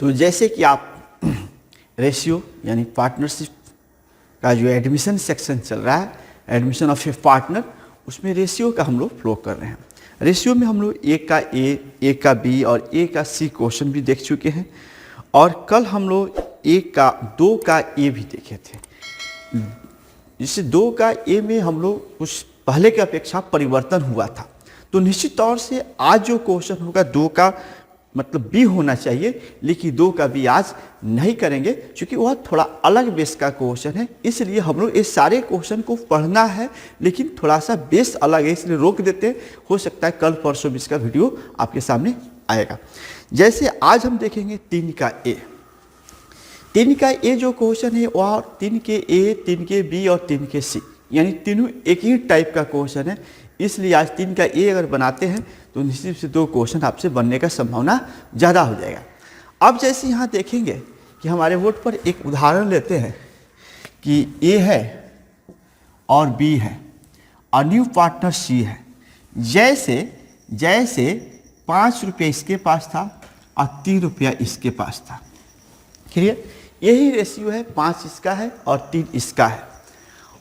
तो जैसे कि आप रेशियो यानी पार्टनरशिप का जो एडमिशन सेक्शन चल रहा है, एडमिशन ऑफ ए पार्टनर, उसमें रेशियो का हम लोग फ्लो कर रहे हैं। रेशियो में हम लोग ए का ए का बी और ए का सी क्वेश्चन भी देख चुके हैं, और कल हम लोग दो का ए भी देखे थे। जिससे 2 का ए में हम लोग कुछ पहले की अपेक्षा परिवर्तन हुआ था। तो निश्चित तौर से आज जो क्वेश्चन होगा 2 का मतलब बी होना चाहिए, लेकिन 2 का बी आज नहीं करेंगे क्योंकि वह थोड़ा अलग बेस का क्वेश्चन है। इसलिए हम लोग इस सारे क्वेश्चन को पढ़ना है, लेकिन थोड़ा सा बेस अलग है, इसलिए रोक देते हैं। हो सकता है कल परसों भी इसका वीडियो आपके सामने आएगा। जैसे आज हम देखेंगे 3 का ए। 3 का ए जो क्वेश्चन है वह 3 के ए, 3 के बी और 3 के सी, यानी तीनों एक ही टाइप का क्वेश्चन है। इसलिए आज 3 का ए अगर बनाते हैं तो निश्चित से 2 क्वेश्चन आपसे बनने का संभावना ज़्यादा हो जाएगा। अब जैसे यहाँ देखेंगे कि हमारे बोर्ड पर एक उदाहरण लेते हैं कि ए है और बी है और न्यू पार्टनर सी है। जैसे 5 रुपये इसके पास था और 3 रुपया इसके पास था। क्लियर? यही रेशियो है, 5 इसका है और 3 इसका है।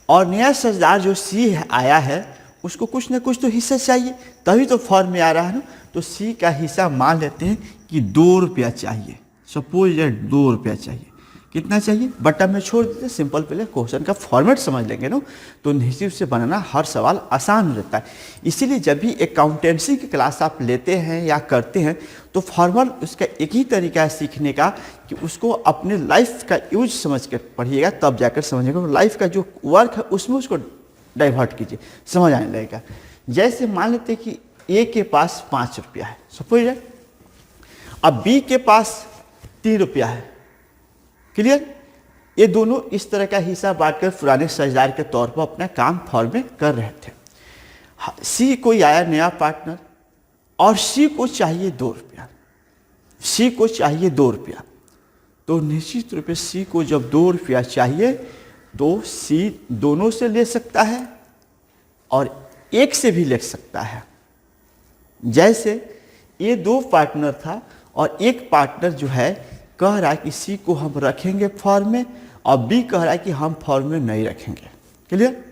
और नया साझेदार जो सी है आया है, उसको कुछ ना कुछ तो हिस्सा चाहिए, तभी तो फॉर्म में आ रहा है ना। तो सी का हिस्सा मान लेते हैं कि 2 रुपया चाहिए। सपोज 2 रुपया चाहिए। कितना चाहिए बटन में छोड़ देते, सिंपल पहले क्वेश्चन का फॉर्मेट समझ लेंगे ना, तो निश्चित से बनाना हर सवाल आसान हो जाता है। इसीलिए जब भी अकाउंटेंसी की क्लास आप लेते हैं या करते हैं तो फॉर्मल उसका एक ही तरीका है सीखने का कि उसको अपने लाइफ का यूज समझ कर पढ़िएगा, तब जाकर समझिएगा। लाइफ का जो वर्क है उसमें उसको डाइवर्ट कीजिए, समझ आने लगेगा। जैसे मान लेते कि ए के पास 5 रुपया है, सपोज है। अब बी के पास 3 रुपया है। क्लियर? ये दोनों इस तरह का हिस्सा बांटकर पुराने साझेदार के तौर पर अपना काम फॉर्म में कर रहे थे। सी कोई आया नया पार्टनर और सी को चाहिए 2 रुपया। सी को चाहिए 2 रुपया। तो निश्चित रूप से सी को जब 2 रुपया चाहिए तो सी दोनों से ले सकता है और एक से भी ले सकता है। जैसे ये 2 पार्टनर था और एक पार्टनर जो है कह रहा है कि सी को हम रखेंगे फॉर्म में और बी कह रहा है कि हम फॉर्म में नहीं रखेंगे। क्लियर?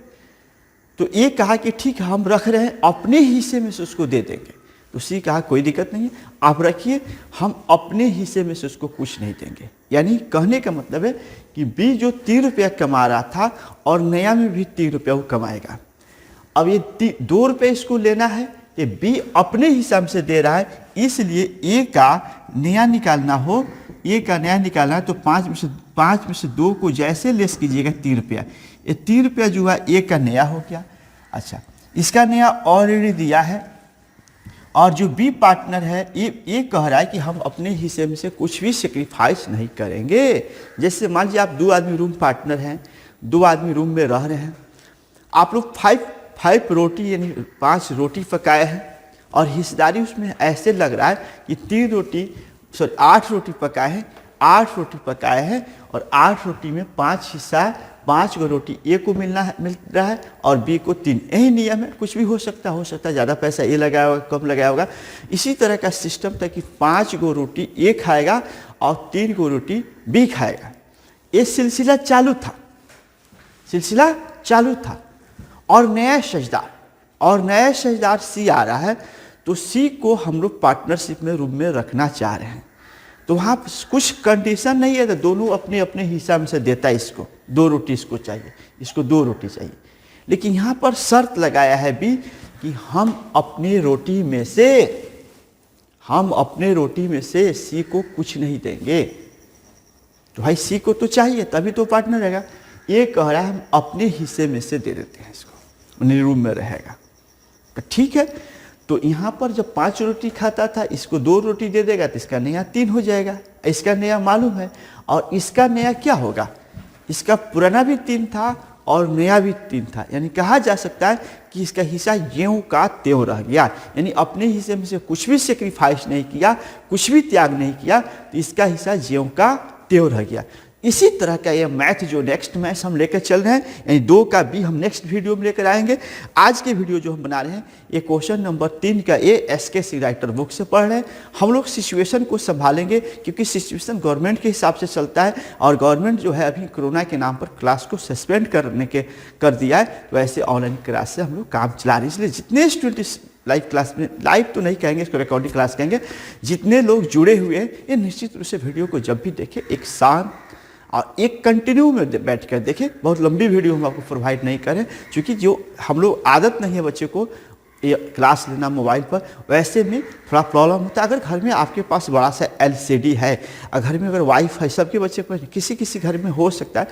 तो ये कहा कि ठीक है हम रख रहे हैं, अपने हिस्से में से उसको दे देंगे। तो सी कहा कोई दिक्कत नहीं है, आप रखिए, हम अपने हिस्से में से उसको कुछ नहीं देंगे। यानी कहने का मतलब है कि बी जो 3 रुपया कमा रहा था और नया में भी 3 रुपया वो कमाएगा। अब ये 2 रुपये इसको लेना है कि बी अपने हिसाब से दे रहा है, इसलिए ए का नया निकालना हो, ए का नया निकालना है तो 5 में से 2 को जैसे लेस कीजिएगा 3 रुपया। ये 3 रुपया जो है ए का नया हो गया। अच्छा, इसका नया ऑलरेडी दिया है और जो बी पार्टनर है ये कह रहा है कि हम अपने हिस्से में से कुछ भी सेक्रीफाइस नहीं करेंगे। जैसे मान लीजिए आप 2 आदमी रूम पार्टनर हैं, 2 आदमी रूम में रह रहे हैं, आप लोग 5 रोटी यानी 5 रोटी पकाए हैं और हिस्सेदारी उसमें ऐसे लग रहा है कि 8 रोटी पकाए हैं, 8 रोटी पकाए हैं और 8 रोटी में 5 हिस्सा, 5 को रोटी ए को मिल रहा है और बी को 3। यही नियम है, कुछ भी हो सकता है ज़्यादा पैसा ए लगाया होगा, कम लगाया होगा। इसी तरह का सिस्टम था कि 5 को रोटी ए खाएगा और 3 को रोटी बी खाएगा। ये सिलसिला चालू था और नया साझेदार सी आ रहा है, तो सी को हम लोग पार्टनरशिप में रूम में रखना चाह रहे हैं। तो वहाँ कुछ कंडीशन नहीं है, तो दोनों अपने अपने हिसाब से देता है। इसको 2 रोटी इसको चाहिए, इसको 2 रोटी चाहिए, लेकिन यहाँ पर शर्त लगाया है बी कि हम अपने रोटी में से सी को कुछ नहीं देंगे। तो भाई सी को तो चाहिए तभी तो पार्टनर रहेगा। ये कह रहा है हम अपने हिस्से में से दे देते हैं, इसको अपने रूम में रहेगा। तो ठीक है, तो यहाँ पर जब 5 रोटी खाता था, इसको 2 रोटी दे देगा तो इसका नया 3 हो जाएगा। इसका नया मालूम है और इसका नया क्या होगा, इसका पुराना भी 3 था और नया भी 3 था। यानी कहा जा सकता है कि इसका हिस्सा ज्यों का त्यों रह गया। यानी अपने हिस्से में से कुछ भी सेक्रीफाइस नहीं किया, कुछ भी त्याग नहीं किया, तो इसका हिस्सा ज्यों का त्यों रह गया। इसी तरह का ये मैथ जो नेक्स्ट मैथ हम लेकर चल रहे हैं, यानी 2 का बी हम नेक्स्ट वीडियो में लेकर आएंगे। आज के वीडियो जो हम बना रहे हैं ये क्वेश्चन नंबर 3 का ए एसके सी राइटर बुक से पढ़ रहे हैं। हम लोग सिचुएशन को संभालेंगे क्योंकि सिचुएशन गवर्नमेंट के हिसाब से चलता है और गवर्नमेंट जो है अभी कोरोना के नाम पर क्लास को सस्पेंड कर दिया है, तो ऐसे ऑनलाइन क्लास से हम लोग काम चला रहे हैं। इसलिए जितने स्टूडेंट लाइव क्लास में, लाइव तो नहीं कहेंगे, इसको रिकॉर्डिंग क्लास कहेंगे, जितने लोग जुड़े हुए हैं ये निश्चित रूप से वीडियो को जब भी देखें एक शांत और एक कंटिन्यू में बैठ कर देखें। बहुत लंबी वीडियो हम आपको प्रोवाइड नहीं करें क्योंकि जो हम लोग आदत नहीं है बच्चे को ये क्लास लेना मोबाइल पर, वैसे में थोड़ा प्रॉब्लम होता है। अगर घर में आपके पास बड़ा सा LCD है, घर में अगर वाईफाई, सबके बच्चे को किसी घर में हो सकता है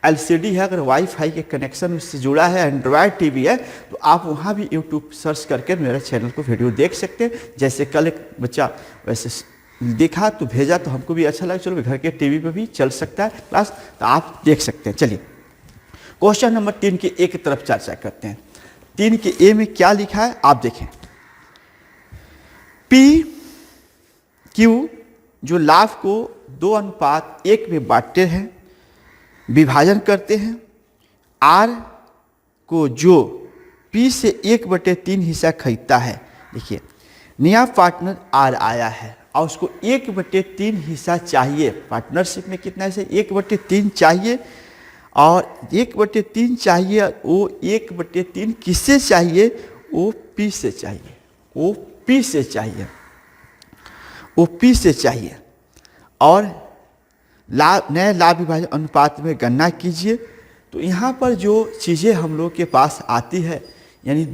LCD है, अगर वाईफाई के कनेक्शन उससे जुड़ा है, एंड्रॉयड टीवी है, तो आप वहाँ भी यूट्यूब सर्च करके मेरे चैनल को वीडियो देख सकते हैं। जैसे कल एक बच्चा वैसे देखा तो भेजा तो हमको भी अच्छा लगा, चलो घर के टीवी पे भी चल सकता है क्लास, तो आप देख सकते हैं। चलिए क्वेश्चन नंबर 3 की एक तरफ चर्चा करते हैं। 3 के ए में क्या लिखा है आप देखें। PQ जो लाभ को 2:1 में बांटते हैं, विभाजन करते हैं, R को जो P से 1/3 हिस्सा खरीदता है। देखिए नया पार्टनर R आया है और उसको 1/3 हिस्सा चाहिए। पार्टनरशिप में कितना हिस्सा? 1/3 चाहिए और 1/3 चाहिए। वो 1/3 किससे चाहिए? वो P से चाहिए, वो P से चाहिए, वो P से चाहिए। और नए लाभ विभाजन अनुपात में गणना कीजिए। तो यहाँ पर जो चीज़ें हम लोग के पास आती है, यानी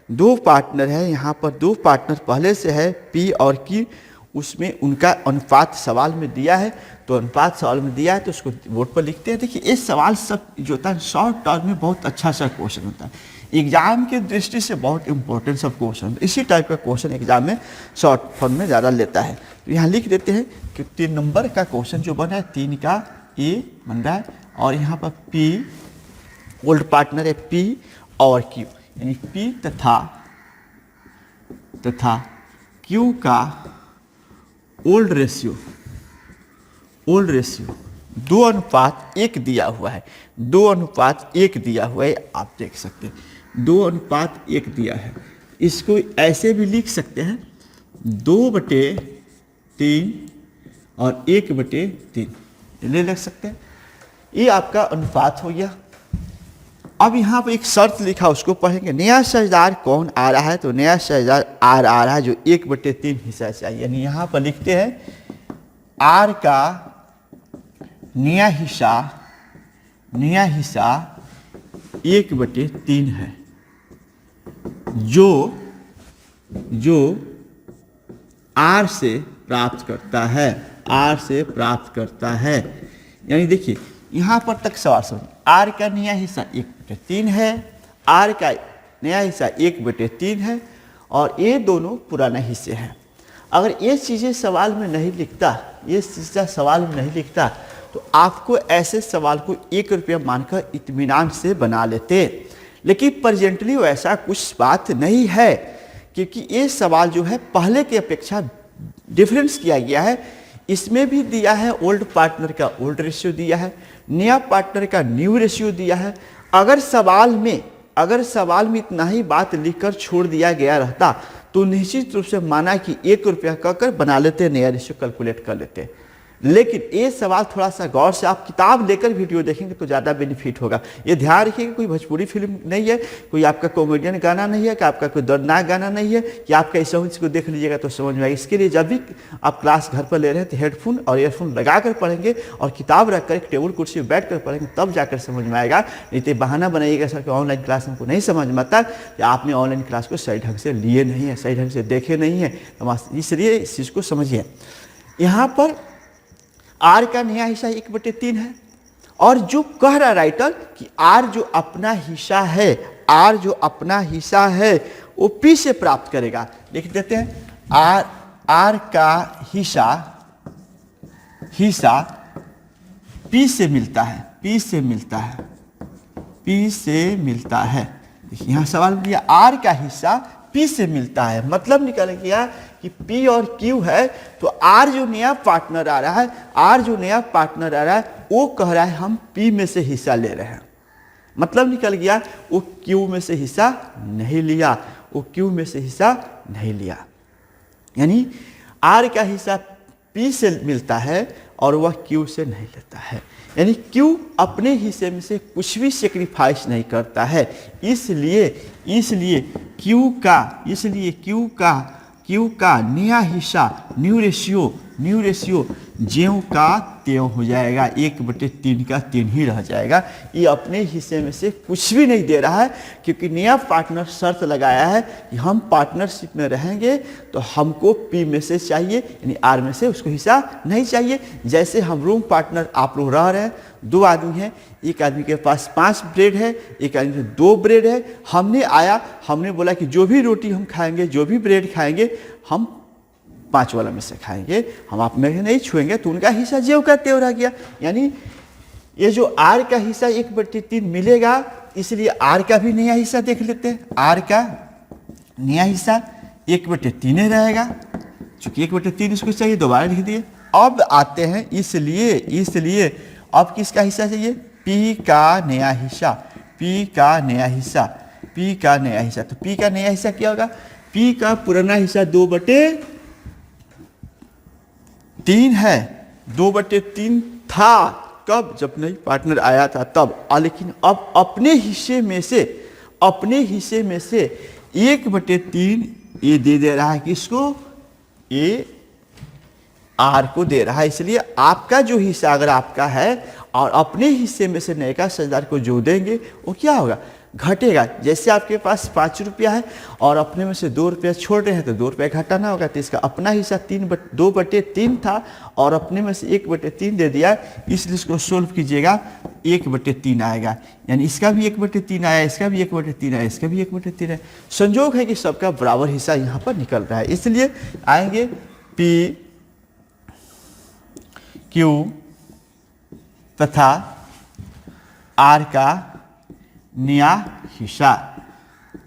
2 पार्टनर है यहाँ पर 2 पार्टनर पहले से है P और Q, उसमें उनका अनुपात सवाल में दिया है, तो अनुपात सवाल में दिया है तो उसको बोर्ड पर लिखते हैं। देखिए ये सवाल सब जो होता है शॉर्ट टर्म में बहुत अच्छा सा क्वेश्चन होता है, एग्जाम के दृष्टि से बहुत इंपॉर्टेंट सब क्वेश्चन, इसी टाइप का क्वेश्चन एग्जाम में शॉर्ट फॉर्म में ज़्यादा लेता है। तो यहाँ लिख देते हैं कि 3 नंबर का क्वेश्चन जो बना है 3 का ए बन रहा है और यहाँ पर P ओल्ड पार्टनर है P और Q, यानी P तथा Q का ओल्ड रेशियो 2:1 दिया हुआ है, 2:1 दिया हुआ है। आप देख सकते हैं 2:1 दिया है। इसको ऐसे भी लिख सकते हैं 2/3 और 1/3 ले लिख सकते हैं। ये आपका अनुपात हो गया। अब यहाँ पर एक शर्त लिखा उसको पढ़ेंगे। नया साझेदार कौन आ रहा है? तो नया साझेदार R आ रहा है जो 1/3 हिस्सा चाहिए, यानी यहाँ पर लिखते हैं R का नया हिस्सा 1/3 है, जो R से प्राप्त करता है, यानी देखिए यहाँ पर तक सवाल समझ। R का नया हिस्सा 1/3 है, R का नया हिस्सा 1/3 है और ये दोनों पुराना हिस्से हैं। अगर ये चीज़ें सवाल में नहीं लिखता, तो आपको ऐसे सवाल को 1 रुपया मानकर इत्मीनान से बना लेते। लेकिन प्रेजेंटली वैसा कुछ बात नहीं है क्योंकि ये सवाल जो है पहले की अपेक्षा डिफरेंस किया गया है। इसमें भी दिया है ओल्ड पार्टनर का ओल्ड रेशियो दिया है, नया पार्टनर का न्यू रेशियो दिया है। अगर सवाल में इतना ही बात लिखकर छोड़ दिया गया रहता तो निश्चित रूप से माना कि 1 रुपया कहकर बना लेते, नया रेशियो कैलकुलेट कर लेते। लेकिन ये सवाल थोड़ा सा गौर से आप किताब लेकर वीडियो देखेंगे तो ज़्यादा बेनिफिट होगा। ये ध्यान रखिएगा कोई भोजपुरी फिल्म नहीं है, कोई आपका कॉमेडियन गाना नहीं है, कि आपका कोई दर्दनाक गाना नहीं है कि आपका इस सॉन्ग को देख लीजिएगा तो समझ में आएगा। इसके लिए जब भी आप क्लास घर पर ले रहे हैं तो हेडफोन और ईयरफोन लगा कर पढ़ेंगे और किताब रखकर एक टेबल कुर्सी पर बैठ कर पढ़ेंगे, तब जाकर समझ में आएगा। नहीं तो बहाना बनाइएगा सर कि ऑनलाइन क्लास हमको नहीं समझ में आता कि आपने ऑनलाइन क्लास को सही ढंग से लिए नहीं है, सही ढंग से देखे नहीं है, इसलिए इस चीज़ को समझिए। यहाँ पर R का नया हिस्सा 1/3 है और जो कह रहा राइटर कि R जो अपना हिस्सा है वो P से प्राप्त करेगा। लिख देते हैं R का हिस्सा P से मिलता है। देखिए यहाँ सवाल दिया R का हिस्सा P से मिलता है। मतलब निकल गया कि P और Q है तो R जो नया पार्टनर आ रहा है, वो कह रहा है हम P में से हिस्सा ले रहे हैं। मतलब निकल गया वो Q में से हिस्सा नहीं लिया, यानी R का हिस्सा P से मिलता है और वह Q से नहीं लेता है। यानी Q अपने हिस्से में से कुछ भी सेक्रीफाइस नहीं करता है। इसलिए Q का नया हिस्सा न्यू रेशियो ज्यों का त्यों हो जाएगा, 1/3 का 3 ही रह जाएगा। ये अपने हिस्से में से कुछ भी नहीं दे रहा है, क्योंकि नया पार्टनर शर्त लगाया है कि हम पार्टनरशिप में रहेंगे तो हमको P में से चाहिए, यानी R में से उसको हिस्सा नहीं चाहिए। जैसे हम रूम पार्टनर आप लोग रह रहे हैं, 2 आदमी हैं, एक आदमी के पास 5 ब्रेड है, एक आदमी के 2 ब्रेड है। हमने बोला कि जो भी रोटी हम खाएंगे, जो भी ब्रेड खाएंगे, हम 5 वाला में से खाएंगे, हम आप में नहीं छुएंगे, तो उनका हिस्सा ज्यों का त्यों रह गया। यानी ये जो R का हिस्सा 1/3 मिलेगा, इसलिए R का भी नया हिस्सा देख लेते हैं। R का नया हिस्सा 1/3 रहेगा, चूंकि 1/3 इसको चाहिए, दोबारा लिख दिए। अब आते हैं इसलिए अब किसका हिस्सा चाहिए? P का नया हिस्सा। तो P का नया हिस्सा क्या होगा? P का पुराना हिस्सा 2/3 है, 2/3 था कब? जब नई पार्टनर आया था तब। लेकिन अब अपने हिस्से में से 1/3 ये दे रहा है किसको? ये R को दे रहा है। इसलिए आपका जो हिस्सा अगर आपका है और अपने हिस्से में से नए का साझेदार को जो देंगे, वो क्या होगा? घटेगा। जैसे आपके पास 5 रुपया है और अपने में से 2 रुपया छोड़ रहे हैं तो 2 रुपया घटाना होगा। तो इसका अपना हिस्सा 2/3 था और अपने में से 1/3 दे दिया, इसलिए इसको सोल्व कीजिएगा, 1/3 आएगा। यानी इसका भी 1/3 आया, इसका भी 1/3 आया, इसका भी 1/3 है। संयोग है कि सबका बराबर हिस्सा यहाँ पर निकल रहा है। इसलिए आएंगे P, Q तथा R का नया हिस्सा।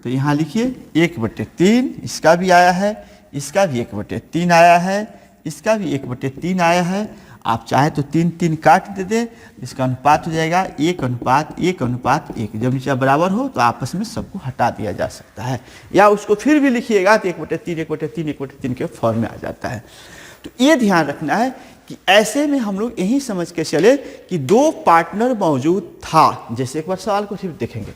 तो यहाँ लिखिए 1/3, इसका भी आया है, इसका भी 1/3 आया है, इसका भी 1/3 आया है। आप चाहे तो 3 काट दे दें, इसका अनुपात हो जाएगा 1:1:1। जब नीचे बराबर हो तो आपस में सबको हटा दिया जा सकता है, या उसको फिर भी लिखिएगा तो 1/3 के फॉर्म में आ जाता है। तो ये ध्यान रखना है कि ऐसे में हम लोग यही समझ के चले कि 2 पार्टनर मौजूद था। जैसे एक बार सवाल को फिर देखेंगे,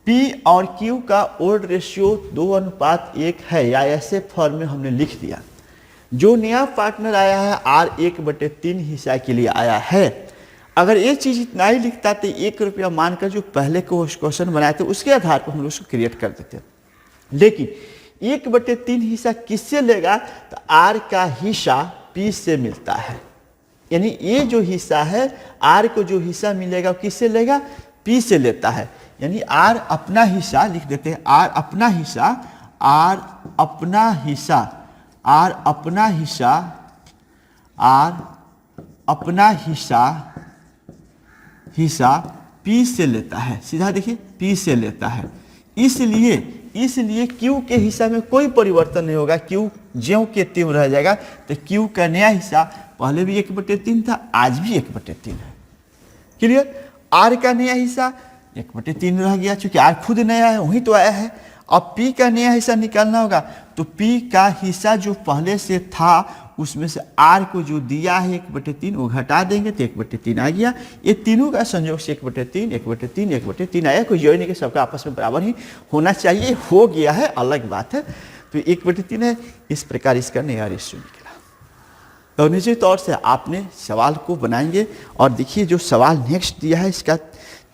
P और Q का ओल्ड रेशियो 2:1 है, या ऐसे फॉर्म में हमने लिख दिया। जो नया पार्टनर आया है R 1/3 हिस्सा के लिए आया है। अगर ये चीज़ इतना ही लिखता तो 1 रुपया मानकर जो पहले क्वेश्चन बनाए थे उसके आधार पर हम लोग उसको क्रिएट कर देते। लेकिन 1/3 हिस्सा किससे लेगा? तो R का हिस्सा P से मिलता है। यानी ये जो हिस्सा है, R को जो हिस्सा मिलेगा वो किससे लेगा? P से लेता है। यानी R अपना हिस्सा लिख देते हैं, R अपना हिस्सा P से लेता है। सीधा देखिए, P से लेता है। इसलिए Q के हिस्सा में कोई परिवर्तन नहीं होगा, Q ज्यों के त्यों रह जाएगा। तो Q का नया हिस्सा पहले भी 1/3 था, आज भी 1/3 है। क्लियर? R का नया हिस्सा 1/3 रह गया, चूंकि R खुद नया है, वही तो आया है। अब P का नया हिस्सा निकालना होगा, तो P का हिस्सा जो पहले से था उसमें से R को जो दिया है 1/3 वो घटा देंगे तो 1/3 आ गया। ये तीनों का संयोग से 1/3 आया। कोई जोड़ नहीं कि सबका आपस में बराबर ही होना चाहिए, हो गया है, अलग बात है। तो 1/3 है, इस प्रकार इसका नया रेशियो निकला। तो निश्चित तौर से आपने सवाल को बनाएंगे और देखिए जो सवाल नेक्स्ट दिया है इसका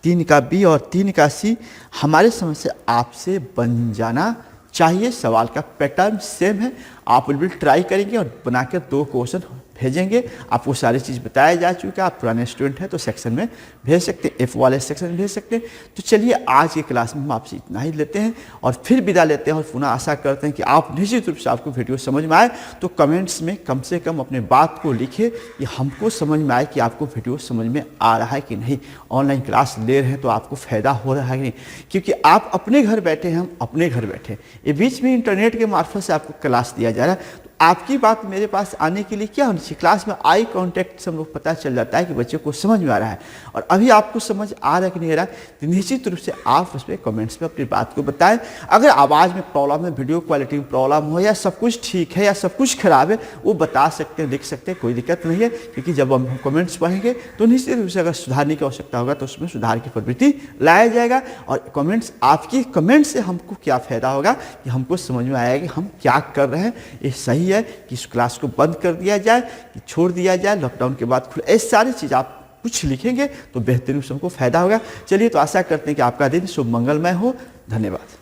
3 का B और 3 का C हमारे समझ से आपसे बन जाना चाहिए। सवाल का पैटर्न सेम है, आप बिल्कुल ट्राई करेंगे और बनाकर 2 क्वेश्चन भेजेंगे। आपको सारी चीज़ बताया जा चुका है। आप पुराने स्टूडेंट हैं तो सेक्शन में भेज सकते हैं, F वाले सेक्शन में भेज सकते हैं। तो चलिए आज की क्लास में हम आपसे इतना ही लेते हैं और फिर विदा लेते हैं और पुनः आशा करते हैं कि आप निश्चित रूप से आपको वीडियो समझ में आए। तो कमेंट्स में कम से कम अपने बात को लिखिए कि हमको समझ में आए कि आपको वीडियो समझ में आ रहा है कि नहीं, ऑनलाइन क्लास ले रहे हैं तो आपको फ़ायदा हो रहा है कि नहीं। क्योंकि आप अपने घर बैठे हैं, हम अपने घर बैठे हैं, ये बीच में इंटरनेट के मार्फत से आपको क्लास दिया जा रहा है। तो आपकी बात मेरे पास आने के लिए क्या होनी चाहिए, क्लास में आई कांटेक्ट से हम लोग पता चल जाता है कि बच्चे को समझ में आ रहा है। और अभी आपको समझ आ रहा है कि नहीं आ रहा है, तो निश्चित रूप से आप उस पर कमेंट्स में अपनी बात को बताएं। अगर आवाज़ में प्रॉब्लम है, वीडियो क्वालिटी में प्रॉब्लम हो, या सब कुछ ठीक है या सब कुछ खराब है, वो बता सकते हैं, लिख सकते हैं, कोई दिक्कत नहीं है। क्योंकि जब हम कमेंट्स पढ़ेंगे तो निश्चित रूप से अगर सुधारने की आवश्यकता होगा तो उसमें सुधार की प्रवृत्ति लाया जाएगा। और कमेंट्स, आपकी कमेंट से हमको क्या फ़ायदा होगा कि हमको समझ में आएगा कि हम क्या कर रहे हैं, ये सही है कि इस क्लास को बंद कर दिया जाए कि छोड़ दिया जाए, लॉकडाउन के बाद खुले, ऐसी सारी चीज़ आप कुछ लिखेंगे तो बेहतरीन हमको फ़ायदा होगा। चलिए, तो आशा करते हैं कि आपका दिन शुभ मंगलमय हो। धन्यवाद।